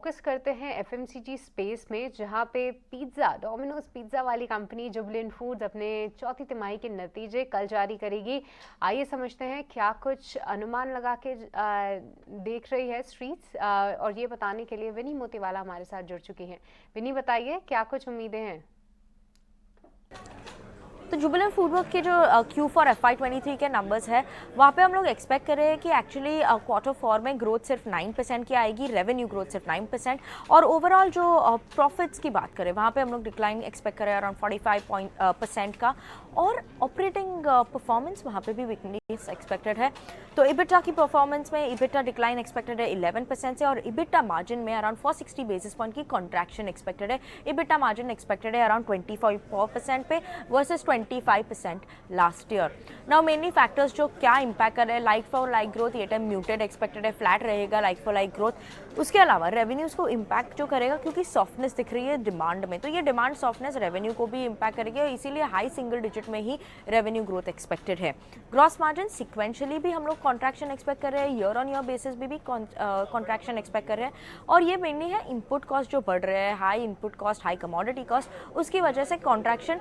Focus करते हैं FMCG space में, जहां पे पिज्ज़ा डोमिनोज पिज्ज़ा वाली कंपनी जुबिलेंट फूड्स अपने चौथी तिमाही के नतीजे कल जारी करेगी। आइए समझते हैं क्या कुछ अनुमान लगा के देख रही है स्ट्रीट्स, और ये बताने के लिए विनी मोतीवाला हमारे साथ जुड़ चुकी हैं। विनी, बताइए क्या कुछ उम्मीदें हैं। तो जुबिलेंट फूडवर्क के जो Q4 FY23 के नंबर्स है, वहाँ पे हम लोग एक्सपेक्ट कर रहे हैं कि एक्चुअली Q4 में ग्रोथ सिर्फ 9% की आएगी, रेवेन्यू ग्रोथ सिर्फ 9%, और ओवरऑल जो प्रॉफिट्स की बात करें वहाँ पे हम लोग डिक्लाइन एक्सपेक्ट करें अराउंड 45% का, और ऑपरेटिंग परफॉर्मेंस वहाँ पे भी वीकनेस एक्सपेक्टेड है। तो इबिटा की परफॉर्मेंस में इबिटा डिक्लाइन एक्सपेक्टेड है 11% से, और इबिटा मार्जिन में अराउंड 460 बेसिस पॉइंट की कॉन्ट्रैक्शन एक्सपेक्टेड है। इबिटा मार्जिन एक्सपेक्टेड है अराउंड 24% पे versus 25% last year. Now mainly factors जो क्या इंपैक्ट कर रहे हैं, लाइक फॉर लाइक ग्रोथ ये टाइम म्यूटेड एक्सपेक्टेड है, फ्लैट रहेगा लाइक फॉर लाइक ग्रोथ। उसके अलावा रेवेन्यूज को इम्पैक्ट जो करेगा, क्योंकि सॉफ्टनेस दिख रही है डिमांड में, तो ये डिमांड सॉफ्टनेस रेवेन्यू को भी इम्पैक्ट करेगी, और इसीलिए हाई सिंगल डिजिट में ही रेवेन्यू ग्रोथ एक्सपेक्टेड है। ग्रॉस मार्जिन सिक्वेंशियली भी हम लोग कॉन्ट्रैक्शन एक्सपेक्ट कर रहे हैं, ईयर ऑन ईयर बेसिस भी कॉन्ट्रैक्शन एक्सपेक्ट कर रहे हैं, और ये मेनली है इनपुट कॉस्ट जो बढ़ रहे हैं, high input cost, high commodity cost, उसकी वजह से contraction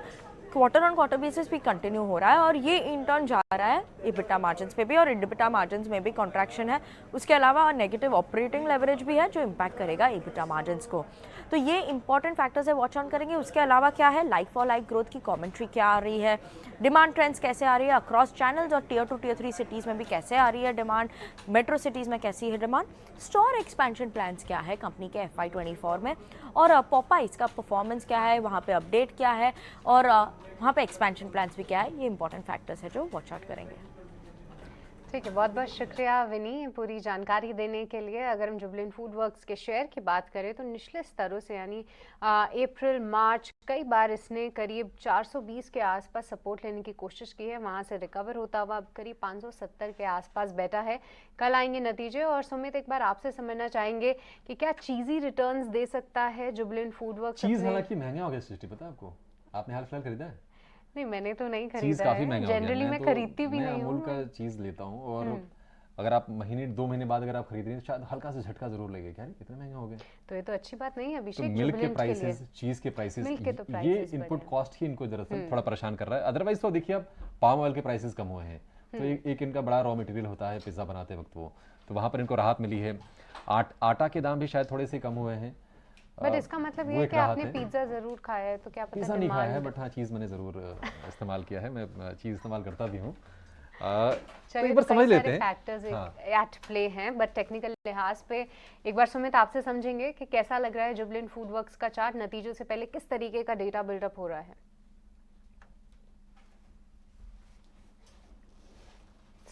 quarter on quarter basis भी कंटिन्यू हो रहा है, और ये इन टर्न जा रहा है इबिटा मार्जिन्स पे भी, और इबिटा मार्जिन्स में भी कॉन्ट्रैक्शन है। उसके अलावा नेगेटिव ऑपरेटिंग लेवरेज भी है जो इम्पैक्ट करेगा इबिटा मार्जिन्स को। तो ये इंपॉर्टेंट फैक्टर्स है, वॉच ऑन करेंगे। उसके अलावा क्या है, लाइक फॉर लाइक ग्रोथ की कमेंट्री क्या आ रही है, डिमांड ट्रेंड्स कैसे आ रही है अक्रॉस चैनल्स, और टियर 2 टियर 3 सिटीज़ में भी कैसे आ रही है डिमांड, मेट्रो सिटीज़ में कैसी है डिमांड, स्टोर एक्सपेंशन प्लान्स क्या है कंपनी के FY24 में, और पॉपाइज का परफॉर्मेंस क्या है, वहाँ पे अपडेट क्या है, और वहाँ पे एक्सपेंशन प्लान्स भी क्या है। ये इंपॉर्टेंट फैक्टर्स है जो वॉच आउट करेंगे। ठीक है, बहुत बहुत शुक्रिया विनी पूरी जानकारी देने के लिए। अगर हम जुबिलेंट फूडवर्क्स के शेयर की बात करें तो निचले स्तरों से यानी अप्रैल मार्च कई बार इसने करीब 420 के आसपास सपोर्ट लेने की कोशिश की है, वहां से रिकवर होता हुआ अब करीब 570 के आसपास बैठा है। कल आएंगे नतीजे, और सुमित एक बार आपसे समझना चाहेंगे कि क्या चीज़ी रिटर्न्स दे सकता है जुबिलेंट फूडवर्क्स। चीज़ हालांकि महंगा हो गया सृष्टि, पता है आपको? आपने हाल फिलहाल खरीदा है? नहीं, मैंने तो नहीं चीज़ खरीदा काफ़ी है, महंगा हो गया। जनरली मैं खरीदती भी मैं नहीं अमूल का हूँ। चीज़ लेता हूँ, और अगर आप महीने 2 महीने बाद अगर आप खरीद रही हैं तो शायद हल्का सा झटका जरूर लगेगा, क्या इतना महंगा हो गया। तो ये तो अच्छी बात नहीं है तो अभिषेक मिल्क के जुबिलेंट के लिए। प्राइसेस, चीज़ के प्राइसेस, मिल्क के तो ये प्राइसेस इनपुट बढ़े। कॉस्ट ही इनको दरअसल थोड़ा परेशान कर रहा है। अदरवाइज तो देखिए, आप पाम ऑयल के प्राइसेस कम हुए हैं, तो एक इनका बड़ा रॉ मटेरियल होता है पिज़्ज़ा बनाते वक्त, वो तो वहाँ पर इनको राहत मिली है। आटा के दाम भी शायद थोड़े से कम हुए हैं। बट इसका मतलब ये वो है एक कि राहत आपने है। पिज्ज़ा ज़रूर खाया है, तो क्या पता पिज़्ज़ा नहीं खाया है, डिमांड। बट हाँ चीज़ मैंने ज़रूर इस्तेमाल किया है। मैं चीज़ इस्तेमाल करता भी हूँ। तो चलिए, एक तो बार कई समझ लेते सारे हैं। फैक्टर्स हाँ, एट प्ले हैं, बट टेक्निकल लिहाज पे एक बार सुमित आपसे समझेंगे कि कैसा लग रहा है जुबिलेंट फूडवर्क्स का चार्ट नतीजों से पहले, किस तरीके का डेटा बिल्डअप हो रहा है।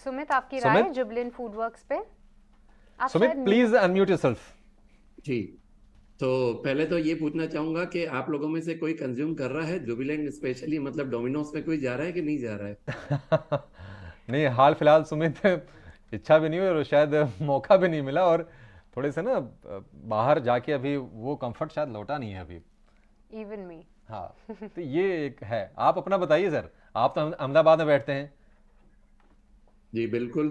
सुमित, आपकी राय सुमित। जुबिलेंट फूडवर्क्स पे। आप सुमित, शायद प्लीज म्यूट। Unmute yourself. जी। तो पहले तो ये पूछना चाहूंगा कि आप लोगों में से कोई कंज्यूम कर रहा है जुबिलेंट, स्पेशली मतलब डोमिनोज में कोई जा रहा है कि नहीं जा रहा है? नहीं, हाल फिलहाल सुमित इच्छा भी नहीं हुई और शायद मौका भी नहीं मिला, और थोड़े से ना बाहर जाके अभी वो कंफर्ट शायद लौटा नहीं है अभी। इवन मी। हाँ, तो ये एक है। आप अपना बताइए सर, आप तो अहमदाबाद में बैठते हैं। जी बिल्कुल।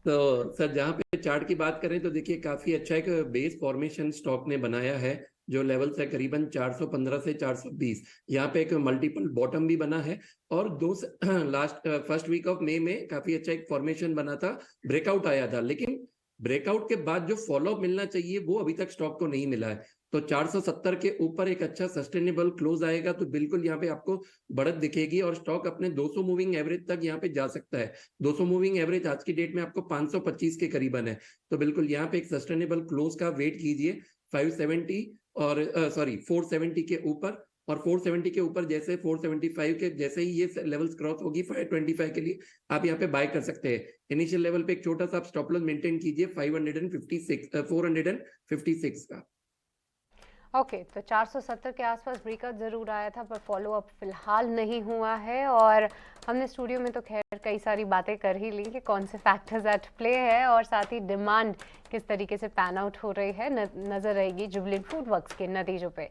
तो सर, जहाँ पे चार्ट की बात करें तो देखिए काफी अच्छा एक बेस फॉर्मेशन स्टॉक ने बनाया है, जो लेवल्स है करीबन 415 से 420। यहाँ पे एक मल्टीपल बॉटम भी बना है, और last first week of May में काफी अच्छा एक फॉर्मेशन बना था, ब्रेकआउट आया था, लेकिन ब्रेकआउट के बाद जो फॉलोअप मिलना चाहिए वो अभी तक स्टॉक को नहीं मिला है। तो 470 के ऊपर एक अच्छा सस्टेनेबल क्लोज आएगा तो बिल्कुल यहाँ पे आपको बढ़त दिखेगी, और स्टॉक अपने 200 मूविंग एवरेज तक यहाँ पे जा सकता है। 200 मूविंग एवरेज आज की डेट में आपको 525 के करीबन है, तो बिल्कुल यहाँ पे एक सस्टेनेबल क्लोज का वेट कीजिए 570, और सॉरी 470 के ऊपर, और 470 के ऊपर जैसे 475 के जैसे ही ये लेवल्स क्रॉस होगी 525 के लिए आप यहाँ पे बाय कर सकते हैं। इनिशियल लेवल पे एक छोटा सा आप स्टॉप लॉस मेंटेन कीजिए 456 का। ओके, तो 470 के आसपास ब्रेकआउट ज़रूर आया था, पर फॉलो अप फिलहाल नहीं हुआ है। और हमने स्टूडियो में तो खैर कई सारी बातें कर ही ली कि कौन से फैक्टर्स एट प्ले है, और साथ ही डिमांड किस तरीके से पैन आउट हो रही है, नज़र रहेगी जुबिलेंट फूडवर्क्स के नतीजों पे।